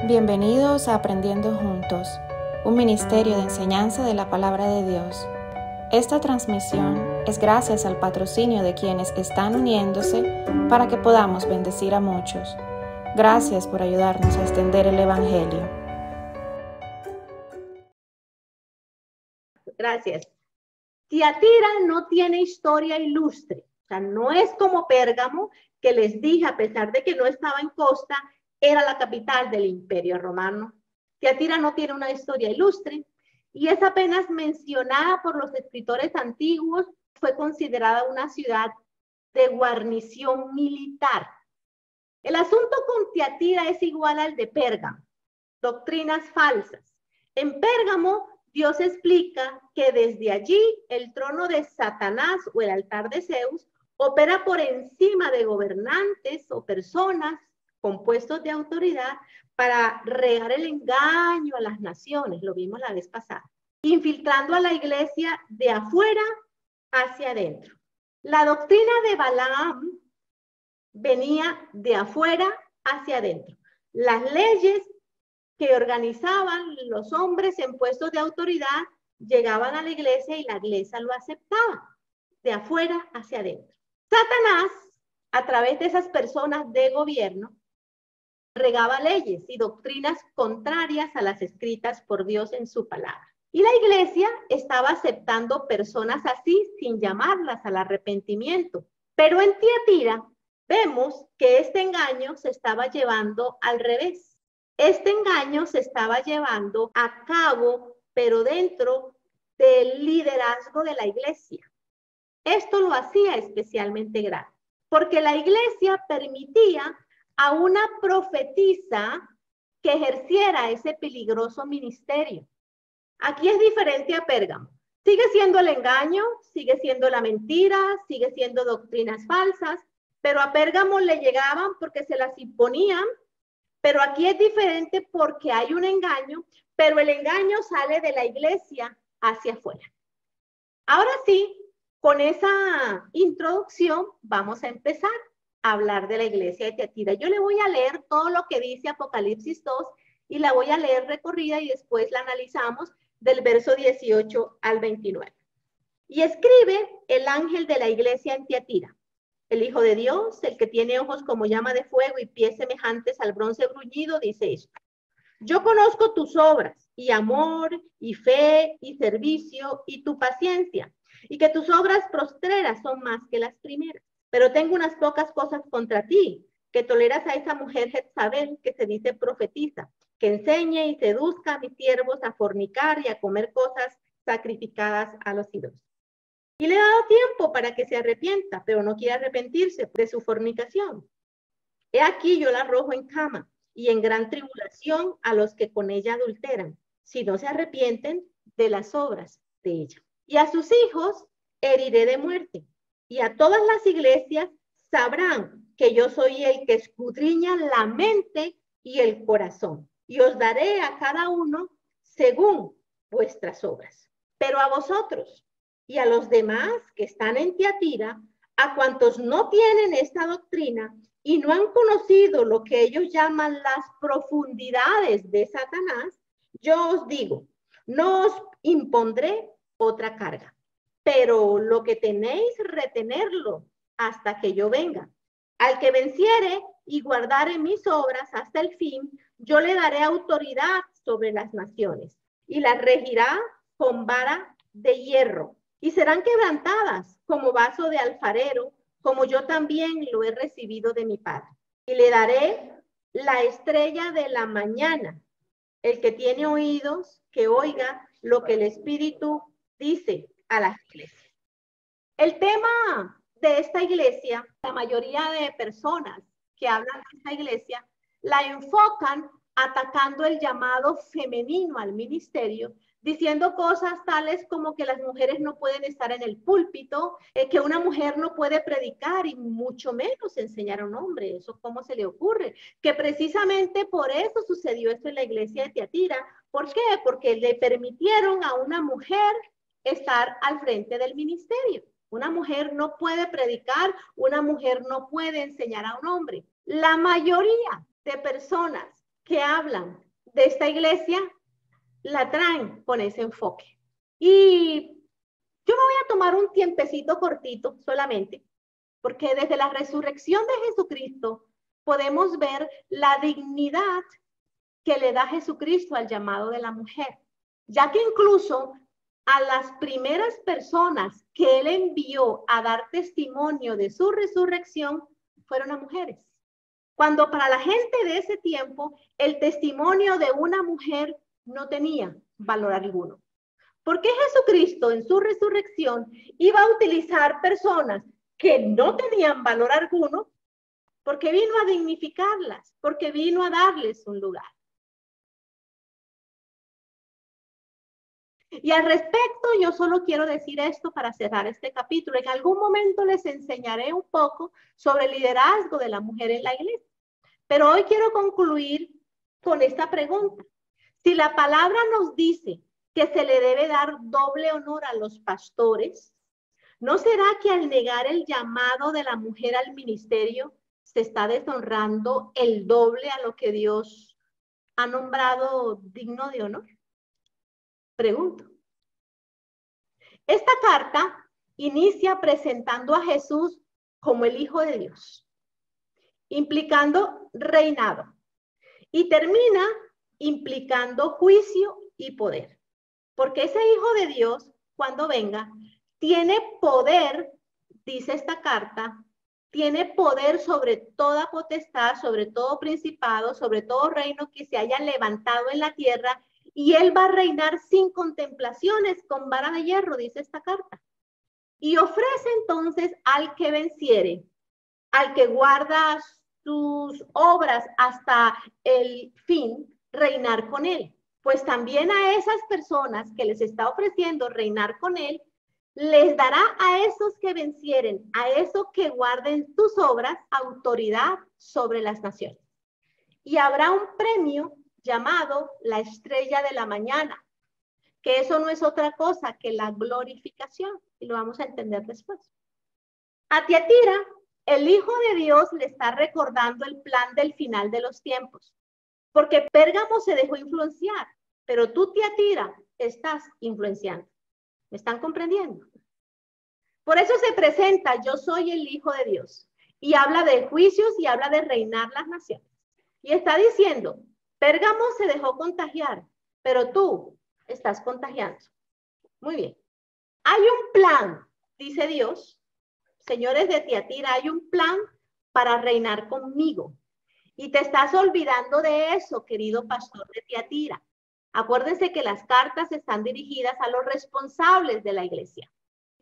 Bienvenidos a Aprendiendo Juntos, un ministerio de enseñanza de la palabra de Dios. Esta transmisión es gracias al patrocinio de quienes están uniéndose para que podamos bendecir a muchos. Gracias por ayudarnos a extender el Evangelio. Gracias. Tiatira no tiene historia ilustre, o sea, no es como Pérgamo, que les dije, a pesar de que no estaba en costa, era la capital del Imperio Romano. Tiatira no tiene una historia ilustre y es apenas mencionada por los escritores antiguos. Fue considerada una ciudad de guarnición militar. El asunto con Tiatira es igual al de Pérgamo, doctrinas falsas. En Pérgamo, Dios explica que desde allí el trono de Satanás o el altar de Zeus opera por encima de gobernantes o personas con puestos de autoridad para regar el engaño a las naciones, lo vimos la vez pasada, infiltrando a la iglesia de afuera hacia adentro. La doctrina de Balaam venía de afuera hacia adentro. Las leyes que organizaban los hombres en puestos de autoridad llegaban a la iglesia y la iglesia lo aceptaba, de afuera hacia adentro. Satanás, a través de esas personas de gobierno, regaba leyes y doctrinas contrarias a las escritas por Dios en su palabra. Y la iglesia estaba aceptando personas así sin llamarlas al arrepentimiento. Pero en Tiatira vemos que este engaño se estaba llevando al revés. Este engaño se estaba llevando a cabo, pero dentro del liderazgo de la iglesia. Esto lo hacía especialmente grave, porque la iglesia permitía a una profetisa que ejerciera ese peligroso ministerio. Aquí es diferente a Pérgamo. Sigue siendo el engaño, sigue siendo la mentira, sigue siendo doctrinas falsas, pero a Pérgamo le llegaban porque se las imponían. Pero aquí es diferente porque hay un engaño, pero el engaño sale de la iglesia hacia afuera. Ahora sí, con esa introducción vamos a empezar a hablar de la iglesia de Tiatira. Yo le voy a leer todo lo que dice Apocalipsis 2 y la voy a leer recorrida y después la analizamos del verso 18 al 29. Y escribe el ángel de la iglesia en Tiatira. El Hijo de Dios, el que tiene ojos como llama de fuego y pies semejantes al bronce bruñido, dice esto. Yo conozco tus obras, y amor, y fe, y servicio, y tu paciencia, y que tus obras postreras son más que las primeras. Pero tengo unas pocas cosas contra ti, que toleras a esa mujer Jezabel, que se dice profetisa, que enseñe y seduzca a mis siervos a fornicar y a comer cosas sacrificadas a los ídolos. Y le he dado tiempo para que se arrepienta, pero no quiere arrepentirse de su fornicación. He aquí yo la arrojo en cama y en gran tribulación a los que con ella adulteran, si no se arrepienten de las obras de ella. Y a sus hijos heriré de muerte, y a todas las iglesias sabrán que yo soy el que escudriña la mente y el corazón, y os daré a cada uno según vuestras obras. Pero a vosotros y a los demás que están en Tiatira, a cuantos no tienen esta doctrina y no han conocido lo que ellos llaman las profundidades de Satanás, yo os digo, no os impondré otra carga, pero lo que tenéis, retenerlo hasta que yo venga. Al que venciere y guardare mis obras hasta el fin, yo le daré autoridad sobre las naciones y las regirá con vara de hierro. Y serán quebrantadas como vaso de alfarero, como yo también lo he recibido de mi Padre. Y le daré la estrella de la mañana. El que tiene oídos, que oiga lo que el Espíritu dice a las iglesias. El tema de esta iglesia, la mayoría de personas que hablan de esta iglesia, la enfocan atacando el llamado femenino al ministerio, diciendo cosas tales como que las mujeres no pueden estar en el púlpito, que una mujer no puede predicar y mucho menos enseñar a un hombre. ¿Eso cómo se le ocurre? Que precisamente por eso sucedió esto en la iglesia de Tiatira. ¿Por qué? Porque le permitieron a una mujer estar al frente del ministerio. Una mujer no puede predicar, una mujer no puede enseñar a un hombre. La mayoría de personas que hablan de esta iglesia la traen con ese enfoque. Y yo me voy a tomar un tiempecito cortito solamente, porque desde la resurrección de Jesucristo podemos ver la dignidad que le da Jesucristo al llamado de la mujer, ya que incluso a las primeras personas que él envió a dar testimonio de su resurrección fueron a mujeres. Cuando para la gente de ese tiempo el testimonio de una mujer no tenía valor alguno. ¿Por qué Jesucristo en su resurrección iba a utilizar personas que no tenían valor alguno? Porque vino a dignificarlas, porque vino a darles un lugar. Y al respecto, yo solo quiero decir esto para cerrar este capítulo. En algún momento les enseñaré un poco sobre el liderazgo de la mujer en la iglesia. Pero hoy quiero concluir con esta pregunta. Si la palabra nos dice que se le debe dar doble honor a los pastores, ¿no será que al negar el llamado de la mujer al ministerio, se está deshonrando el doble a lo que Dios ha nombrado digno de honor? Pregunto. Esta carta inicia presentando a Jesús como el Hijo de Dios, implicando reinado, y termina implicando juicio y poder. Porque ese Hijo de Dios, cuando venga, tiene poder, dice esta carta, tiene poder sobre toda potestad, sobre todo principado, sobre todo reino que se haya levantado en la tierra, y él va a reinar sin contemplaciones, con vara de hierro, dice esta carta. Y ofrece entonces al que venciere, al que guarda sus obras hasta el fin, reinar con él. Pues también a esas personas que les está ofreciendo reinar con él, les dará a esos que vencieren, a esos que guarden sus obras, autoridad sobre las naciones. Y habrá un premio llamado la estrella de la mañana, que eso no es otra cosa que la glorificación, y lo vamos a entender después. A Tiatira, el Hijo de Dios le está recordando el plan del final de los tiempos, porque Pérgamo se dejó influenciar, pero tú, Tiatira, estás influenciando. ¿Me están comprendiendo? Por eso se presenta, yo soy el Hijo de Dios, y habla de juicios y habla de reinar las naciones. Y está diciendo, Pérgamo se dejó contagiar, pero tú estás contagiando. Muy bien. Hay un plan, dice Dios, señores de Tiatira, hay un plan para reinar conmigo. Y te estás olvidando de eso, querido pastor de Tiatira. Acuérdense que las cartas están dirigidas a los responsables de la iglesia.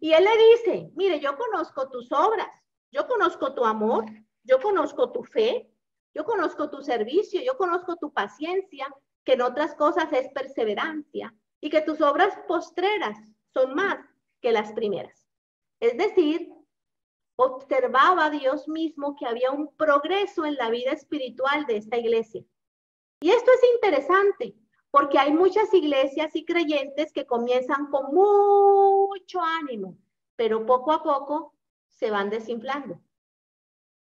Y él le dice, mire, yo conozco tus obras, yo conozco tu amor, yo conozco tu fe, yo conozco tu servicio, yo conozco tu paciencia, que en otras cosas es perseverancia, y que tus obras postreras son más que las primeras. Es decir, observaba Dios mismo que había un progreso en la vida espiritual de esta iglesia. Y esto es interesante, porque hay muchas iglesias y creyentes que comienzan con mucho ánimo, pero poco a poco se van desinflando.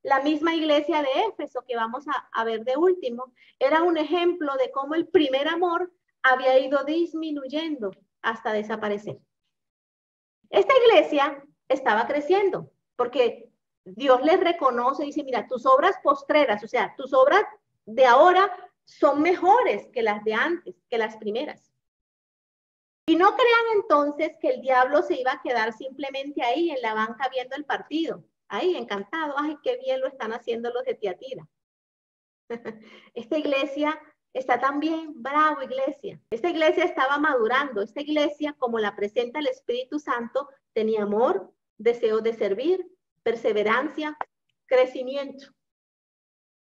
La misma iglesia de Éfeso, que vamos a ver de último, era un ejemplo de cómo el primer amor había ido disminuyendo hasta desaparecer. Esta iglesia estaba creciendo, porque Dios les reconoce y dice, mira, tus obras postreras, o sea, tus obras de ahora son mejores que las de antes, que las primeras. Y no crean entonces que el diablo se iba a quedar simplemente ahí en la banca viendo el partido. Ahí, encantado. Ay, qué bien lo están haciendo los de Tiatira. Esta iglesia está también, bravo iglesia. Esta iglesia estaba madurando. Esta iglesia, como la presenta el Espíritu Santo, tenía amor, deseo de servir, perseverancia, crecimiento.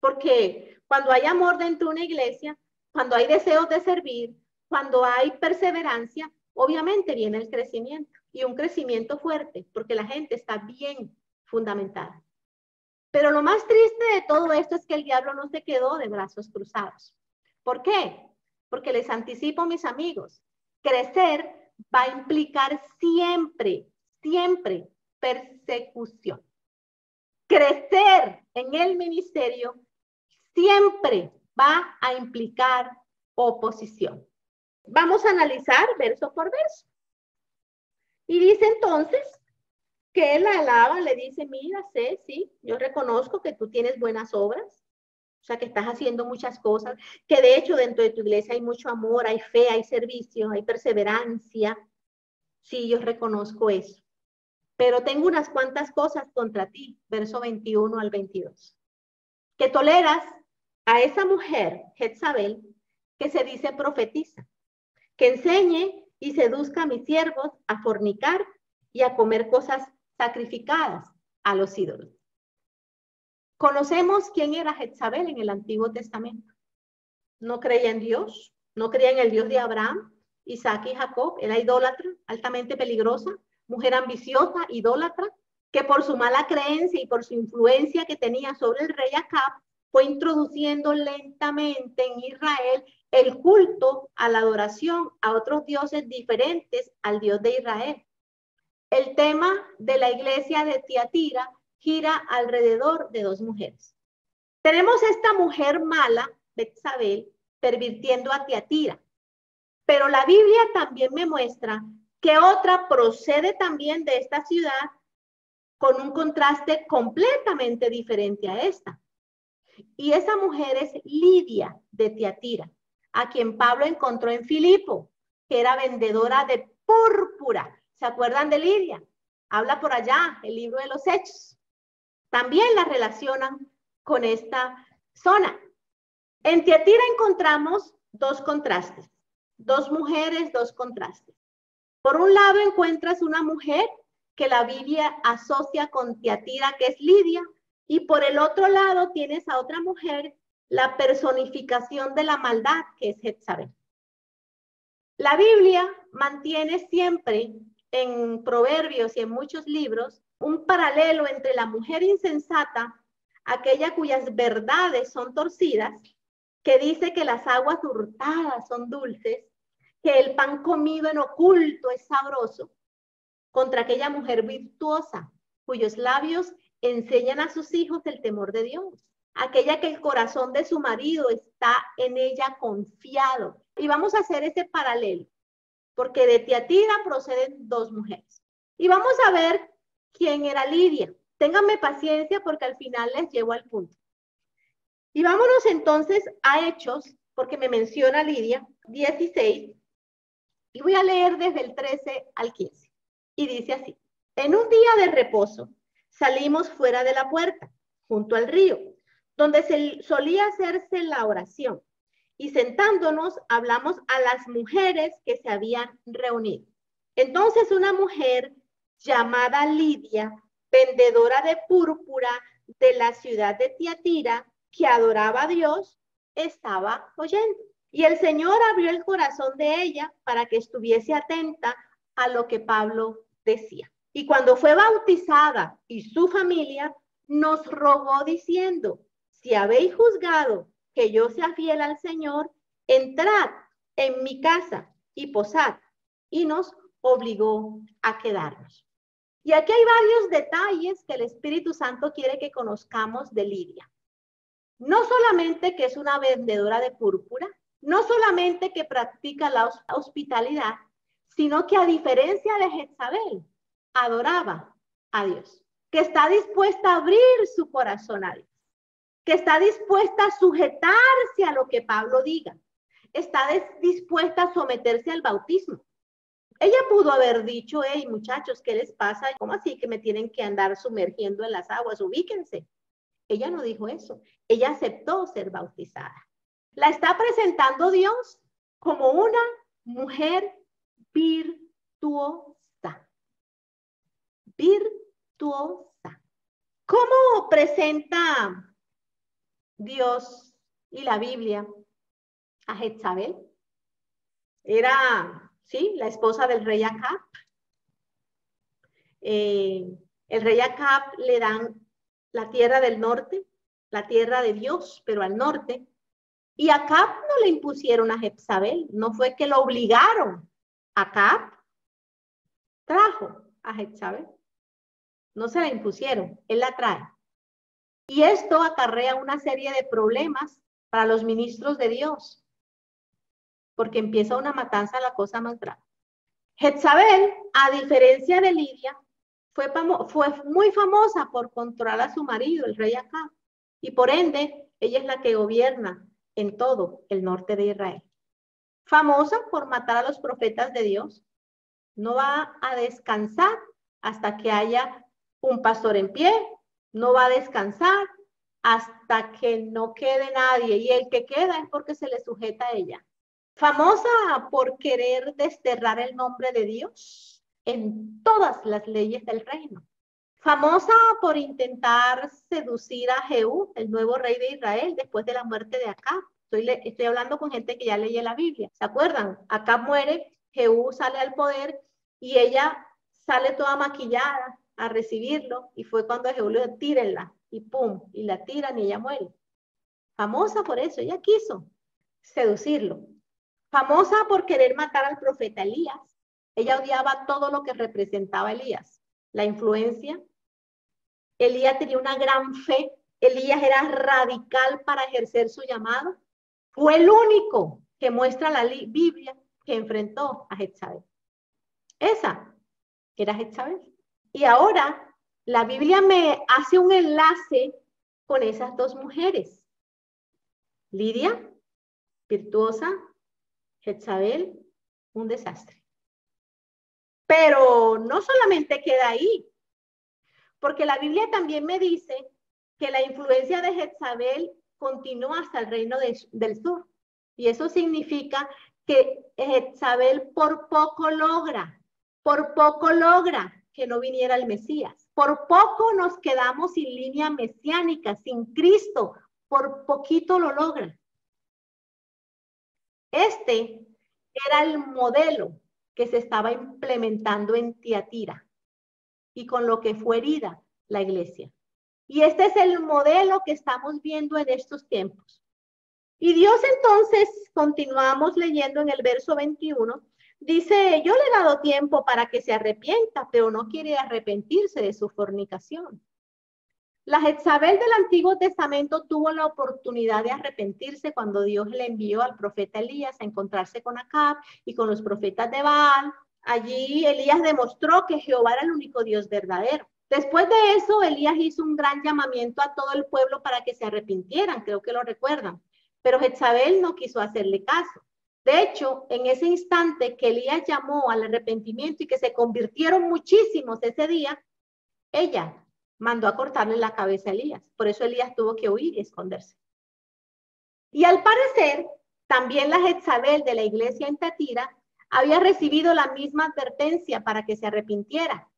Porque cuando hay amor dentro de una iglesia, cuando hay deseos de servir, cuando hay perseverancia, obviamente viene el crecimiento. Y un crecimiento fuerte, porque la gente está bien fundamentada. Pero lo más triste de todo esto es que el diablo no se quedó de brazos cruzados. ¿Por qué? Porque les anticipo, mis amigos, crecer va a implicar siempre, siempre persecución. Crecer en el ministerio siempre va a implicar oposición. Vamos a analizar verso por verso. Y dice entonces que él la alaba, le dice, mira, sé, sí, yo reconozco que tú tienes buenas obras, o sea, que estás haciendo muchas cosas, que de hecho dentro de tu iglesia hay mucho amor, hay fe, hay servicio, hay perseverancia. Sí, yo reconozco eso. Pero tengo unas cuantas cosas contra ti, verso 21 al 22. Que toleras a esa mujer, Jezabel, que se dice profetiza, que enseñe y seduzca a mis siervos a fornicar y a comer cosas sacrificadas a los ídolos. Conocemos quién era Jezabel en el Antiguo Testamento. No creía en Dios, no creía en el Dios de Abraham, Isaac y Jacob, era idólatra, altamente peligrosa, mujer ambiciosa, idólatra, que por su mala creencia y por su influencia que tenía sobre el rey Acab, fue introduciendo lentamente en Israel el culto a la adoración a otros dioses diferentes al Dios de Israel. El tema de la iglesia de Tiatira gira alrededor de dos mujeres. Tenemos esta mujer mala, Betsabé, pervirtiendo a Tiatira, pero la Biblia también me muestra que otra procede también de esta ciudad con un contraste completamente diferente a esta. Y esa mujer es Lidia de Tiatira, a quien Pablo encontró en Filipo, que era vendedora de púrpura. ¿Se acuerdan de Lidia? Habla por allá, el libro de los Hechos. También la relacionan con esta zona. En Tiatira encontramos dos contrastes, dos mujeres, dos contrastes. Por un lado encuentras una mujer que la Biblia asocia con Tiatira, que es Lidia, y por el otro lado tienes a otra mujer, la personificación de la maldad, que es Jezabel. La Biblia mantiene siempre en Proverbios y en muchos libros un paralelo entre la mujer insensata, aquella cuyas verdades son torcidas, que dice que las aguas hurtadas son dulces, que el pan comido en oculto es sabroso, contra aquella mujer virtuosa, cuyos labios enseñan a sus hijos el temor de Dios, aquella que el corazón de su marido está en ella confiado. Y vamos a hacer ese paralelo, porque de Tiatira proceden dos mujeres. Y vamos a ver quién era Lidia. Ténganme paciencia porque al final les llevo al punto. Y vámonos entonces a Hechos, porque me menciona Lidia, 16, y voy a leer desde el 13 al 15. Y dice así: en un día de reposo salimos fuera de la puerta, junto al río, donde solía hacerse la oración, y sentándonos hablamos a las mujeres que se habían reunido. Entonces una mujer llamada Lidia, vendedora de púrpura de la ciudad de Tiatira, que adoraba a Dios, estaba oyendo. Y el Señor abrió el corazón de ella para que estuviese atenta a lo que Pablo decía. Y cuando fue bautizada y su familia, nos rogó diciendo: si habéis juzgado que yo sea fiel al Señor, entrad en mi casa y posad. Y nos obligó a quedarnos. Y aquí hay varios detalles que el Espíritu Santo quiere que conozcamos de Lidia. No solamente que es una vendedora de púrpura, no solamente que practica la hospitalidad, sino que a diferencia de Jezabel, adoraba a Dios, que está dispuesta a abrir su corazón a Dios, que está dispuesta a sujetarse a lo que Pablo diga, está dispuesta a someterse al bautismo. Ella pudo haber dicho: hey, muchachos, ¿qué les pasa? ¿Cómo así que me tienen que andar sumergiendo en las aguas? Ubíquense. Ella no dijo eso. Ella aceptó ser bautizada. La está presentando Dios como una mujer virtuosa. Virtuosa. ¿Cómo presenta Dios y la Biblia a Jezabel? Era, sí, la esposa del rey Acab. El rey Acab le dan la tierra del norte, la tierra de Dios, pero al norte. Y Acab no le impusieron a Jezabel, no fue que lo obligaron. Acab trajo a Jezabel. No se la impusieron, él la trae. Y esto acarrea una serie de problemas para los ministros de Dios, porque empieza una matanza, la cosa más grave. Jezabel, a diferencia de Lidia, fue muy famosa por controlar a su marido, el rey Acab, y por ende, ella es la que gobierna en todo el norte de Israel. Famosa por matar a los profetas de Dios. No va a descansar hasta que haya un pastor en pie, no va a descansar hasta que no quede nadie, y el que queda es porque se le sujeta a ella. Famosa por querer desterrar el nombre de Dios en todas las leyes del reino. Famosa por intentar seducir a Jehú, el nuevo rey de Israel, después de la muerte de Acab. Estoy hablando con gente que ya leía la Biblia. ¿Se acuerdan? Acab muere, Jehú sale al poder y ella sale toda maquillada a recibirlo, y fue cuando Jehú le dijo, tírenla, y pum, y la tiran y ella muere. Famosa por eso, ella quiso seducirlo. Famosa por querer matar al profeta Elías. Ella odiaba todo lo que representaba Elías. La influencia. Elías tenía una gran fe. Elías era radical para ejercer su llamado. Fue el único que muestra la Biblia que enfrentó a Jezabel. Esa era Jezabel. Y ahora la Biblia me hace un enlace con esas dos mujeres. Lidia, virtuosa, Jezabel, un desastre. Pero no solamente queda ahí, porque la Biblia también me dice que la influencia de Jezabel continúa hasta el reino del sur. Y eso significa que Jezabel por poco logra que no viniera el Mesías. Por poco nos quedamos sin línea mesiánica, sin Cristo. Por poquito lo logra. Este era el modelo que se estaba implementando en Tiatira y con lo que fue herida la iglesia. Y este es el modelo que estamos viendo en estos tiempos. Y Dios entonces, continuamos leyendo en el verso 21, dice, yo le he dado tiempo para que se arrepienta, pero no quiere arrepentirse de su fornicación. La Jezabel del Antiguo Testamento tuvo la oportunidad de arrepentirse cuando Dios le envió al profeta Elías a encontrarse con Acab y con los profetas de Baal. Allí Elías demostró que Jehová era el único Dios verdadero. Después de eso, Elías hizo un gran llamamiento a todo el pueblo para que se arrepintieran, creo que lo recuerdan. Pero Jezabel no quiso hacerle caso. De hecho, en ese instante que Elías llamó al arrepentimiento y que se convirtieron muchísimos ese día, ella mandó a cortarle la cabeza a Elías. Por eso Elías tuvo que huir y esconderse. Y al parecer, también la Jezabel de la iglesia en Tiatira había recibido la misma advertencia para que se arrepintiera,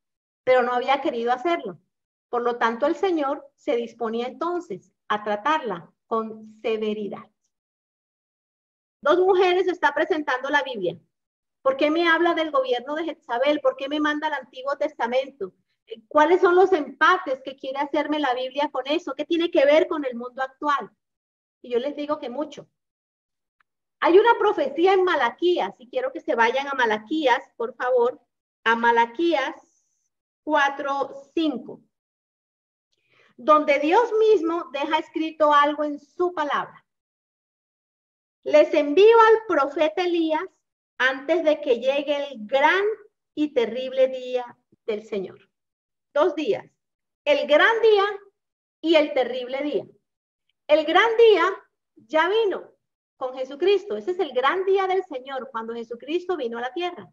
pero no había querido hacerlo. Por lo tanto, el Señor se disponía entonces a tratarla con severidad. Dos mujeres está presentando la Biblia. ¿Por qué me habla del gobierno de Jezabel? ¿Por qué me manda al Antiguo Testamento? ¿Cuáles son los empates que quiere hacerme la Biblia con eso? ¿Qué tiene que ver con el mundo actual? Y yo les digo que mucho. Hay una profecía en Malaquías, y quiero que se vayan a Malaquías, por favor, a Malaquías 4:5, donde Dios mismo deja escrito algo en su palabra. Les envío al profeta Elías antes de que llegue el gran y terrible día del Señor. 2 días, el gran día y el terrible día. El gran día ya vino con Jesucristo. Ese es el gran día del Señor, cuando Jesucristo vino a la tierra.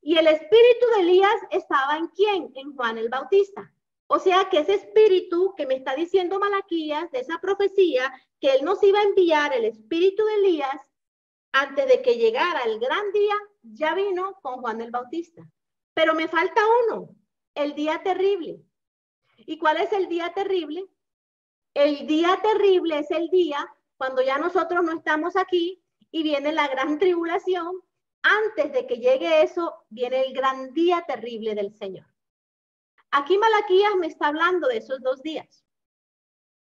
Y el espíritu de Elías estaba ¿en quién? En Juan el Bautista. O sea que ese espíritu que me está diciendo Malaquías, de esa profecía, que él nos iba a enviar el espíritu de Elías, antes de que llegara el gran día, ya vino con Juan el Bautista. Pero me falta uno, el día terrible. ¿Y cuál es el día terrible? El día terrible es el día cuando ya nosotros no estamos aquí y viene la gran tribulación. Antes de que llegue eso, viene el gran día terrible del Señor. Aquí Malaquías me está hablando de esos 2 días.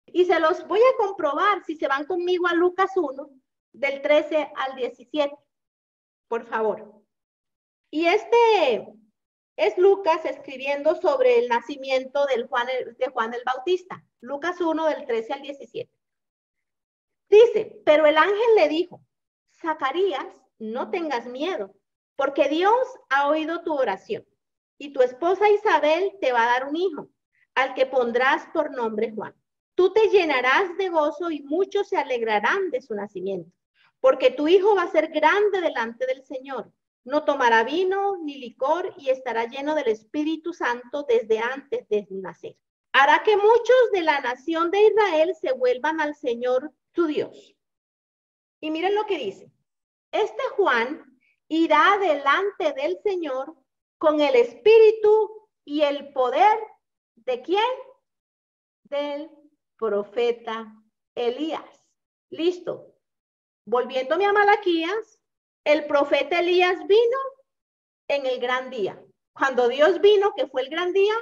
Y se los voy a comprobar si se van conmigo a Lucas 1, del 13 al 17, por favor. Y este es Lucas escribiendo sobre el nacimiento de Juan el Bautista. Lucas 1, del 13 al 17. Dice, pero el ángel le dijo, Zacarías, no tengas miedo, porque Dios ha oído tu oración, y tu esposa Isabel te va a dar un hijo, al que pondrás por nombre Juan. Tú te llenarás de gozo y muchos se alegrarán de su nacimiento, porque tu hijo va a ser grande delante del Señor. No tomará vino ni licor y estará lleno del Espíritu Santo desde antes de nacer. Hará que muchos de la nación de Israel se vuelvan al Señor su Dios. Y miren lo que dice. Este Juan irá delante del Señor con el espíritu y el poder ¿de quién? Del profeta Elías. Listo. Volviéndome a Malaquías, el profeta Elías vino en el gran día. Cuando Dios vino, que fue el gran día,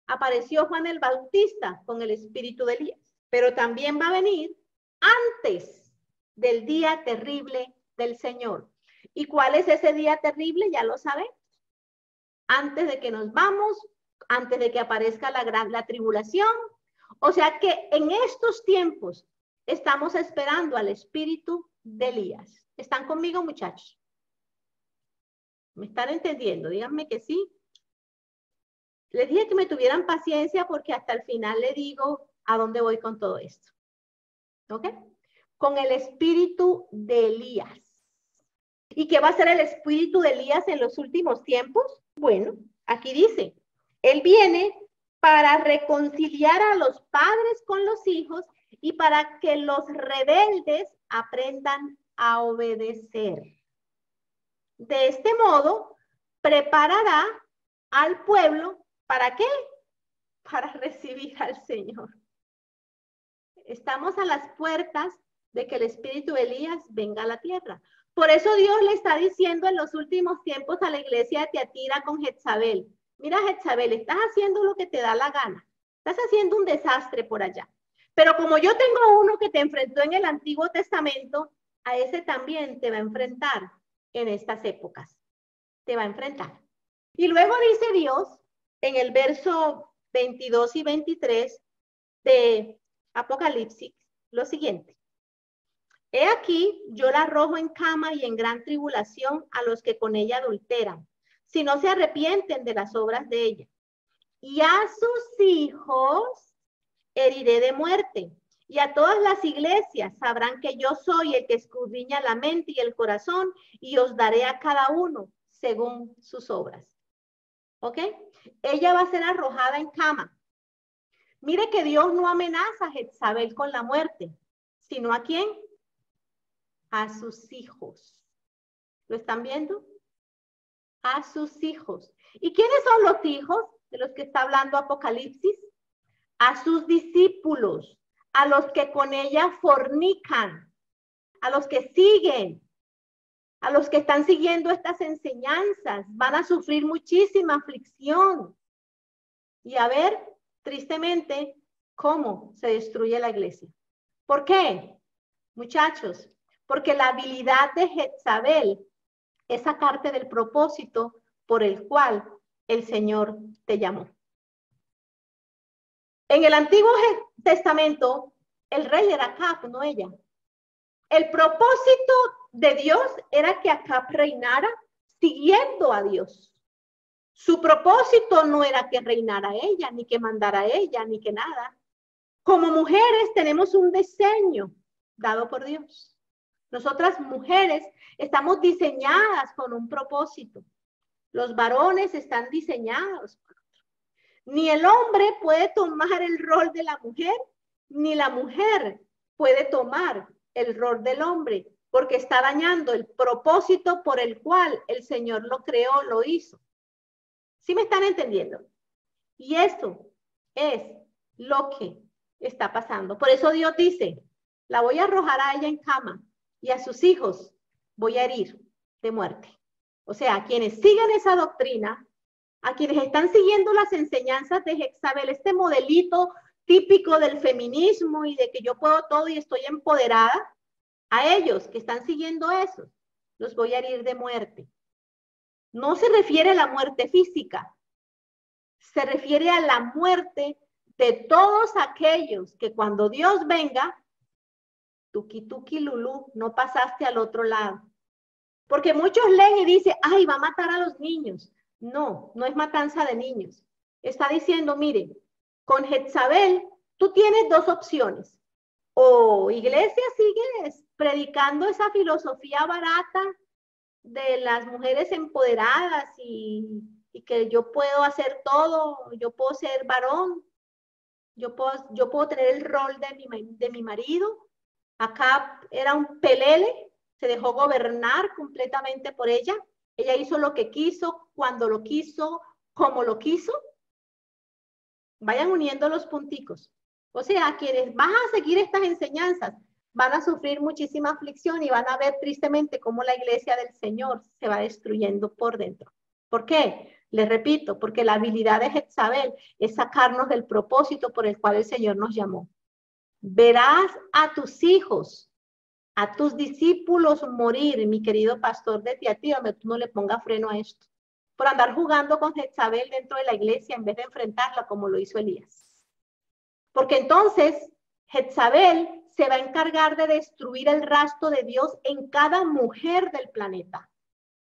apareció Juan el Bautista con el espíritu de Elías. Pero también va a venir antes del día terrible del Señor. ¿Y cuál es ese día terrible? Ya lo sabemos. Antes de que nos vamos, antes de que aparezca la tribulación. O sea que en estos tiempos estamos esperando al espíritu de Elías. ¿Están conmigo, muchachos? ¿Me están entendiendo? Díganme que sí. Les dije que me tuvieran paciencia porque hasta el final le digo a dónde voy con todo esto. ¿Ok? Con el espíritu de Elías. ¿Y qué va a ser el espíritu de Elías en los últimos tiempos? Bueno, aquí dice, él viene para reconciliar a los padres con los hijos y para que los rebeldes aprendan a obedecer. De este modo, preparará al pueblo, ¿para qué? Para recibir al Señor. Estamos a las puertas de que el espíritu de Elías venga a la tierra. Por eso Dios le está diciendo en los últimos tiempos a la iglesia de Tiatira con Jezabel, mira Jezabel, estás haciendo lo que te da la gana, estás haciendo un desastre por allá. Pero como yo tengo uno que te enfrentó en el Antiguo Testamento, a ese también te va a enfrentar en estas épocas. Te va a enfrentar. Y luego dice Dios en el verso 22 y 23 de Apocalipsis lo siguiente. He aquí, yo la arrojo en cama y en gran tribulación a los que con ella adulteran, si no se arrepienten de las obras de ella. Y a sus hijos heriré de muerte. Y a todas las iglesias sabrán que yo soy el que escudriña la mente y el corazón, y os daré a cada uno según sus obras. ¿Ok? Ella va a ser arrojada en cama. Mire que Dios no amenaza a Jezabel con la muerte, sino ¿a quién? A sus hijos. ¿Lo están viendo? A sus hijos. ¿Y quiénes son los hijos de los que está hablando Apocalipsis? A sus discípulos, a los que con ella fornican, a los que siguen, a los que están siguiendo estas enseñanzas. Van a sufrir muchísima aflicción. Y a ver, tristemente, cómo se destruye la iglesia. ¿Por qué? Muchachos, porque la habilidad de Jezabel es sacarte del propósito por el cual el Señor te llamó. En el Antiguo Testamento, el rey era Acab, no ella. El propósito de Dios era que Acab reinara siguiendo a Dios. Su propósito no era que reinara ella, ni que mandara ella, ni que nada. Como mujeres tenemos un diseño dado por Dios. Nosotras mujeres estamos diseñadas con un propósito. Los varones están diseñados por otro. Ni el hombre puede tomar el rol de la mujer, ni la mujer puede tomar el rol del hombre, porque está dañando el propósito por el cual el Señor lo creó, lo hizo. ¿Sí me están entendiendo? Y esto es lo que está pasando. Por eso Dios dice, la voy a arrojar a ella en cama y a sus hijos voy a herir de muerte. O sea, a quienes siguen esa doctrina, a quienes están siguiendo las enseñanzas de Jezabel, este modelito típico del feminismo y de que yo puedo todo y estoy empoderada, a ellos que están siguiendo eso, los voy a herir de muerte. No se refiere a la muerte física, se refiere a la muerte de todos aquellos que cuando Dios venga, tuki tuki lulú, no pasaste al otro lado. Porque muchos leen y dicen, ay, va a matar a los niños. No, no es matanza de niños. Está diciendo, mire, con Jezabel, tú tienes dos opciones. O iglesia sigues predicando esa filosofía barata de las mujeres empoderadas y que yo puedo hacer todo, yo puedo ser varón, yo puedo tener el rol de mi marido. Acá era un pelele, se dejó gobernar completamente por ella. Ella hizo lo que quiso, cuando lo quiso, como lo quiso. Vayan uniendo los punticos. O sea, quienes van a seguir estas enseñanzas van a sufrir muchísima aflicción y van a ver tristemente cómo la iglesia del Señor se va destruyendo por dentro. ¿Por qué? Les repito, porque la habilidad de Jezabel es sacarnos del propósito por el cual el Señor nos llamó. Verás a tus hijos, a tus discípulos morir, mi querido pastor de Tiatira, tú no le pongas freno a esto, por andar jugando con Jezabel dentro de la iglesia en vez de enfrentarla como lo hizo Elías. Porque entonces Jezabel se va a encargar de destruir el rastro de Dios en cada mujer del planeta.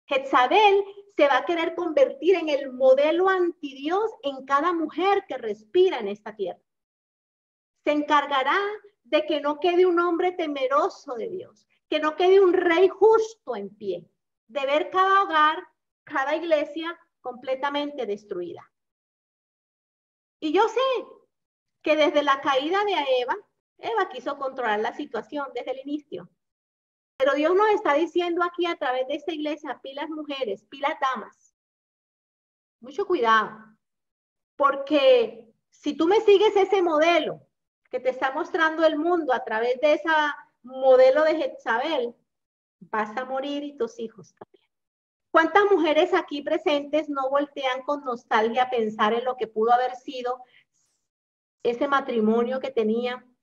Jezabel se va a querer convertir en el modelo antidios en cada mujer que respira en esta tierra. Se encargará de que no quede un hombre temeroso de Dios, que no quede un rey justo en pie, de ver cada hogar, cada iglesia completamente destruida. Y yo sé que desde la caída de Eva quiso controlar la situación desde el inicio. Pero Dios nos está diciendo aquí a través de esta iglesia, pilas mujeres, pilas damas. Mucho cuidado, porque si tú me sigues ese modelo que te está mostrando el mundo a través de ese modelo de Jezabel, vas a morir y tus hijos también. ¿Cuántas mujeres aquí presentes no voltean con nostalgia a pensar en lo que pudo haber sido ese matrimonio que tenían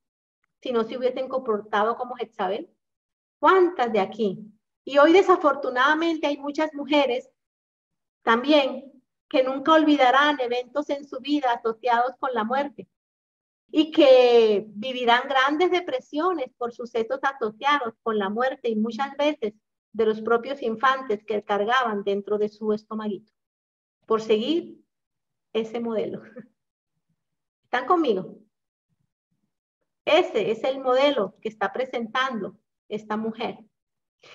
si no se hubiesen comportado como Jezabel? ¿Cuántas de aquí? Y hoy desafortunadamente hay muchas mujeres también que nunca olvidarán eventos en su vida asociados con la muerte y que vivirán grandes depresiones por sucesos asociados con la muerte y muchas veces de los propios infantes que cargaban dentro de su estomaguito por seguir ese modelo. ¿Están conmigo? Ese es el modelo que está presentando esta mujer.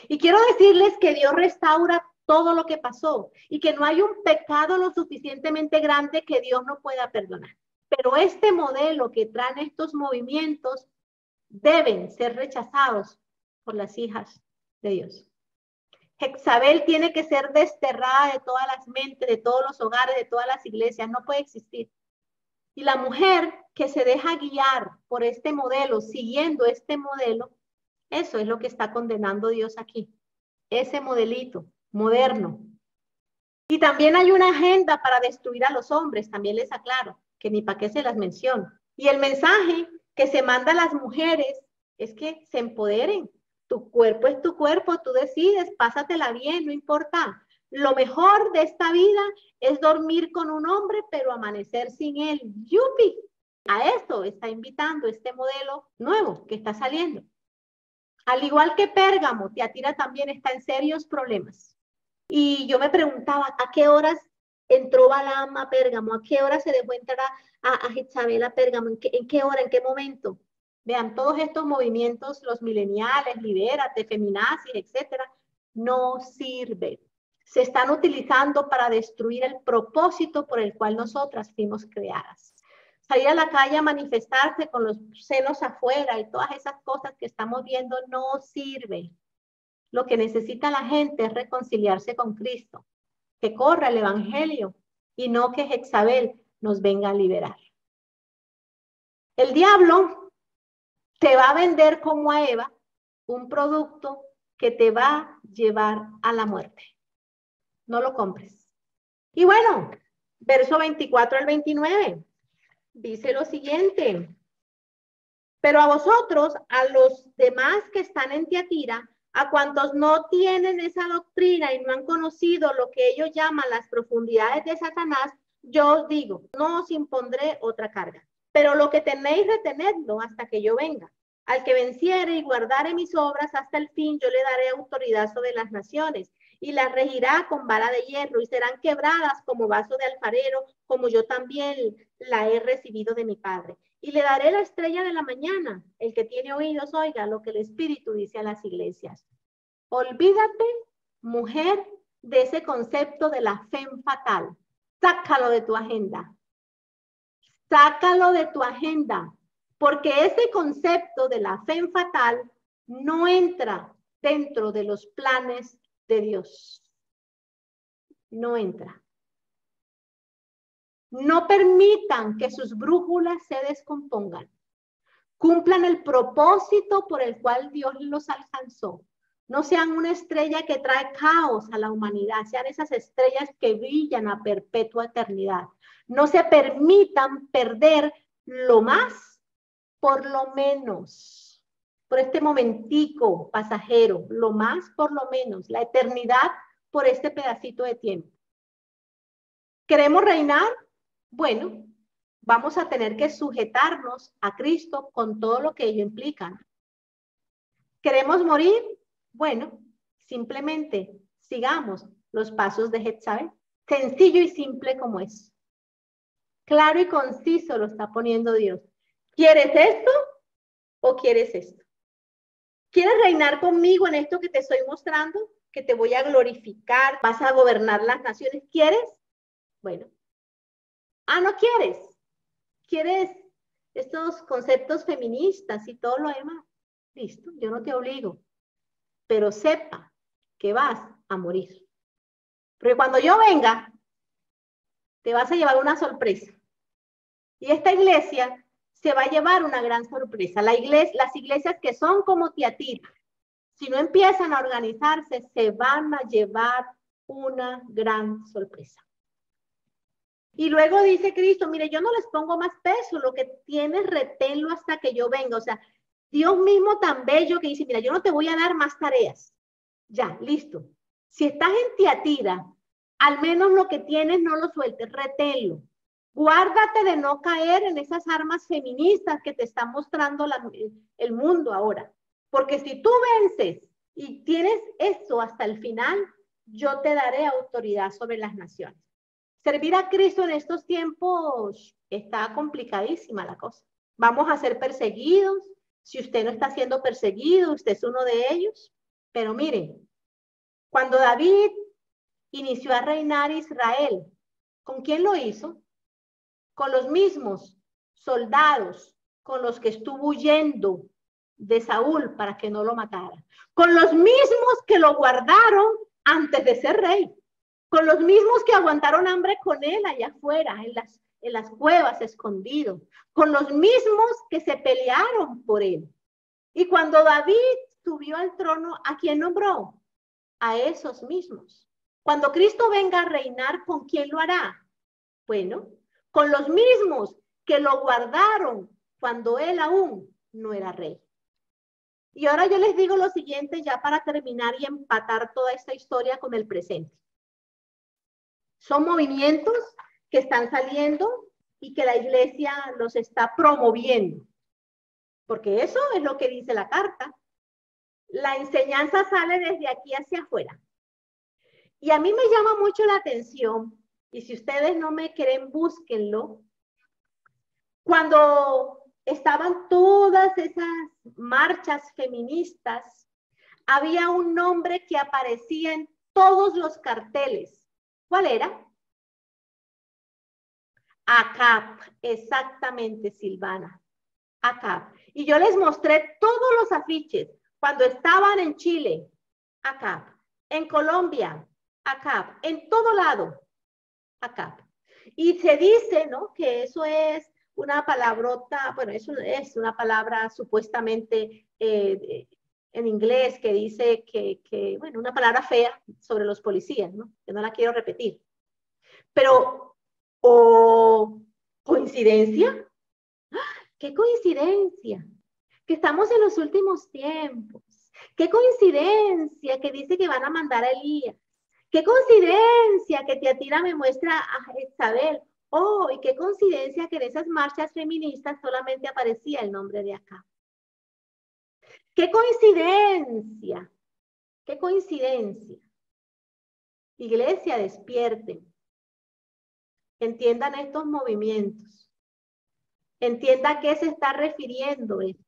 Y quiero decirles que Dios restaura todo lo que pasó y que no hay un pecado lo suficientemente grande que Dios no pueda perdonar. Pero este modelo que traen estos movimientos deben ser rechazados por las hijas de Dios. Jezabel tiene que ser desterrada de todas las mentes, de todos los hogares, de todas las iglesias. No puede existir. Y la mujer que se deja guiar por este modelo, siguiendo este modelo, eso es lo que está condenando Dios aquí. Ese modelito moderno. Y también hay una agenda para destruir a los hombres, también les aclaro, que ni para qué se las menciono. Y el mensaje que se manda a las mujeres es que se empoderen. Tu cuerpo es tu cuerpo, tú decides, pásatela bien, no importa. Lo mejor de esta vida es dormir con un hombre, pero amanecer sin él. ¡Yupi! A eso está invitando este modelo nuevo que está saliendo. Al igual que Pérgamo, Tiatira también está en serios problemas. Y yo me preguntaba, ¿a qué horas entró Balaam a Pérgamo? ¿A qué hora se dejó entrar a Jezabel a Pérgamo? ¿En qué hora? ¿En qué momento? Vean, todos estos movimientos, los mileniales, libérate, feminazis, etcétera, no sirven. Se están utilizando para destruir el propósito por el cual nosotras fuimos creadas. Salir a la calle a manifestarse con los senos afuera y todas esas cosas que estamos viendo no sirve. Lo que necesita la gente es reconciliarse con Cristo, que corra el evangelio y no que Jezabel nos venga a liberar. El diablo te va a vender como a Eva un producto que te va a llevar a la muerte. No lo compres. Y bueno, verso 24 al 29, dice lo siguiente. Pero a vosotros, a los demás que están en Tiatira, a cuantos no tienen esa doctrina y no han conocido lo que ellos llaman las profundidades de Satanás, yo os digo, no os impondré otra carga. Pero lo que tenéis, retenedlo hasta que yo venga. Al que venciere y guardare mis obras hasta el fin, yo le daré autoridad sobre las naciones y las regirá con vara de hierro y serán quebradas como vaso de alfarero, como yo también la he recibido de mi Padre. Y le daré la estrella de la mañana. El que tiene oídos, oiga lo que el Espíritu dice a las iglesias. Olvídate, mujer, de ese concepto de la femme fatal. Sácalo de tu agenda. Sácalo de tu agenda. Porque ese concepto de la femme fatal no entra dentro de los planes de Dios. No entra. No permitan que sus brújulas se descompongan. Cumplan el propósito por el cual Dios los alcanzó. No sean una estrella que trae caos a la humanidad, sean esas estrellas que brillan a perpetua eternidad. No se permitan perder lo más por lo menos, por este momentico pasajero, lo más por lo menos, la eternidad por este pedacito de tiempo. ¿Queremos reinar? Bueno, vamos a tener que sujetarnos a Cristo con todo lo que ello implica. ¿Queremos morir? Bueno, simplemente sigamos los pasos de Jezabel. Sencillo y simple como es. Claro y conciso lo está poniendo Dios. ¿Quieres esto o quieres esto? ¿Quieres reinar conmigo en esto que te estoy mostrando? Que te voy a glorificar, vas a gobernar las naciones. ¿Quieres? Bueno. Ah, ¿no quieres? ¿Quieres estos conceptos feministas y todo lo demás? Listo, yo no te obligo. Pero sepa que vas a morir. Porque cuando yo venga, te vas a llevar una sorpresa. Y esta iglesia se va a llevar una gran sorpresa. Las iglesias que son como Tiatira, si no empiezan a organizarse, se van a llevar una gran sorpresa. Y luego dice Cristo, mire, yo no les pongo más peso, lo que tienes reténlo hasta que yo venga. O sea, Dios mismo tan bello que dice, mira, yo no te voy a dar más tareas. Ya, listo. Si estás en Tiatira, al menos lo que tienes no lo sueltes, reténlo. Guárdate de no caer en esas armas feministas que te está mostrando el mundo ahora. Porque si tú vences y tienes eso hasta el final, yo te daré autoridad sobre las naciones. Servir a Cristo en estos tiempos está complicadísima la cosa. Vamos a ser perseguidos. Si usted no está siendo perseguido, usted es uno de ellos. Pero miren, cuando David inició a reinar Israel, ¿con quién lo hizo? Con los mismos soldados con los que estuvo huyendo de Saúl para que no lo matara. Con los mismos que lo guardaron antes de ser rey. Con los mismos que aguantaron hambre con él allá afuera, en las cuevas, escondido. Con los mismos que se pelearon por él. Y cuando David subió al trono, ¿a quién nombró? A esos mismos. Cuando Cristo venga a reinar, ¿con quién lo hará? Bueno, con los mismos que lo guardaron cuando él aún no era rey. Y ahora yo les digo lo siguiente ya para terminar y empatar toda esta historia con el presente. Son movimientos que están saliendo y que la iglesia los está promoviendo. Porque eso es lo que dice la carta. La enseñanza sale desde aquí hacia afuera. Y a mí me llama mucho la atención, y si ustedes no me creen, búsquenlo. Cuando estaban todas esas marchas feministas, había un nombre que aparecía en todos los carteles. ¿Cuál era? Acab, exactamente, Silvana. Acab. Y yo les mostré todos los afiches cuando estaban en Chile, Acab, en Colombia, Acab, en todo lado, Acab. Y se dice, ¿no?, que eso es una palabrota, bueno, eso es una palabra supuestamente en inglés que dice bueno, una palabra fea sobre los policías, ¿no? Que no la quiero repetir. Pero, ¿o coincidencia? ¡Qué coincidencia! Que estamos en los últimos tiempos. ¡Qué coincidencia que dice que van a mandar a Elías! ¡Qué coincidencia que Tiatira me muestra a Jezabel! ¡Oh! Y qué coincidencia que en esas marchas feministas solamente aparecía el nombre de Acab. ¡Qué coincidencia! ¡Qué coincidencia! Iglesia, despierten. Entiendan estos movimientos. Entienda a qué se está refiriendo esto.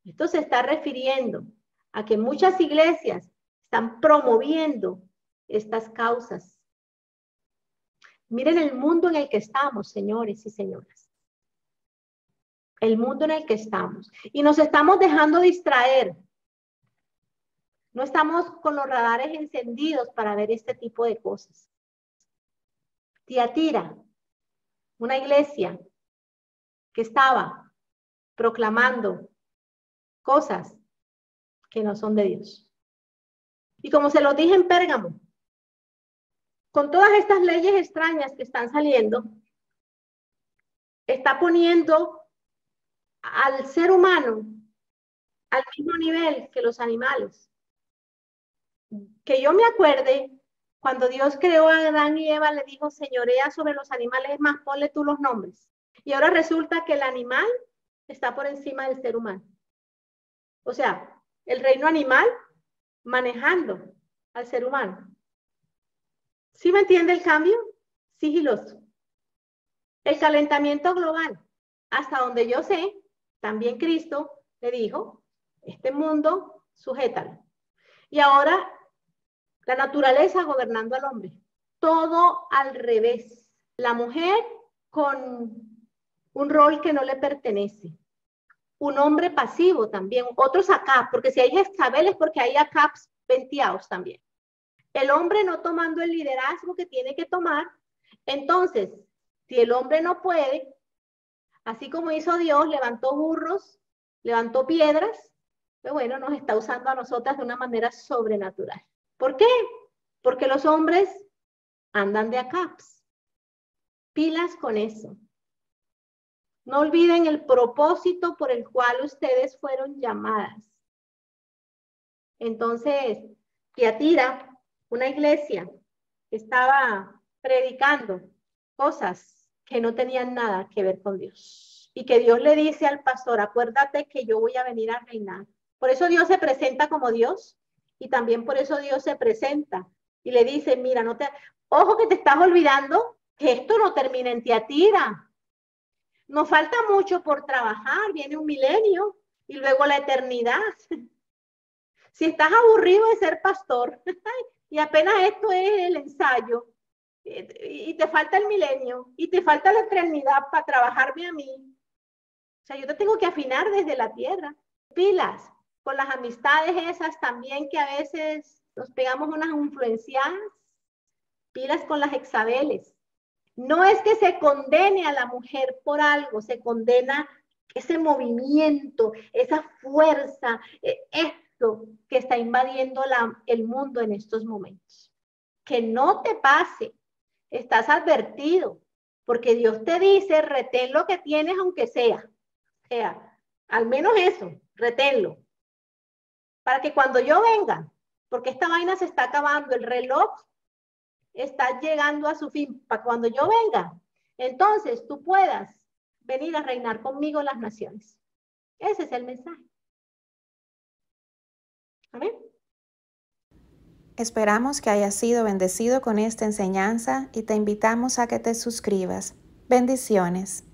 Esto se está refiriendo a que muchas iglesias están promoviendo estas causas. Miren el mundo en el que estamos, señores y señoras. El mundo en el que estamos. Y nos estamos dejando distraer. No estamos con los radares encendidos para ver este tipo de cosas. Tiatira, una iglesia que estaba proclamando cosas que no son de Dios. Y como se los dije en Pérgamo, con todas estas leyes extrañas que están saliendo, está poniendo al ser humano al mismo nivel que los animales. Que yo me acuerde, cuando Dios creó a Adán y Eva, le dijo, señorea sobre los animales, es más, ponle tú los nombres. Y ahora resulta que el animal está por encima del ser humano. O sea, el reino animal manejando al ser humano. ¿Sí me entiende el cambio? Sigiloso. El calentamiento global, hasta donde yo sé, también Cristo le dijo, este mundo, sujétalo. Y ahora, la naturaleza gobernando al hombre. Todo al revés. La mujer con un rol que no le pertenece. Un hombre pasivo también. Otros acá, porque si hay Jezabel es porque hay Acabs venteados también. El hombre no tomando el liderazgo que tiene que tomar. Entonces, si el hombre no puede, así como hizo Dios, levantó burros, levantó piedras, pues bueno, nos está usando a nosotras de una manera sobrenatural. ¿Por qué? Porque los hombres andan de Acabs. Pilas con eso. No olviden el propósito por el cual ustedes fueron llamadas. Entonces, Tiatira, una iglesia, estaba predicando cosas que no tenían nada que ver con Dios. Y que Dios le dice al pastor, acuérdate que yo voy a venir a reinar. Por eso Dios se presenta como Dios y también por eso Dios se presenta y le dice, mira, ojo que te estás olvidando que esto no termina en Tiatira. Nos falta mucho por trabajar, viene un milenio y luego la eternidad. Si estás aburrido de ser pastor y apenas esto es el ensayo y te falta el milenio y te falta la eternidad para trabajarme a mí. O sea, yo te tengo que afinar desde la tierra. Pilas con las amistades esas también que a veces nos pegamos unas influenciadas. Pilas con las Jezabelites. No es que se condene a la mujer por algo, se condena ese movimiento, esa fuerza, esto que está invadiendo el mundo en estos momentos. Que no te pase, estás advertido, porque Dios te dice, retén lo que tienes aunque sea. O sea, al menos eso, reténlo. Para que cuando yo venga, porque esta vaina se está acabando, el reloj está llegando a su fin, para cuando yo venga, entonces tú puedas venir a reinar conmigo las naciones. Ese es el mensaje. Amén. Esperamos que hayas sido bendecido con esta enseñanza y te invitamos a que te suscribas. Bendiciones.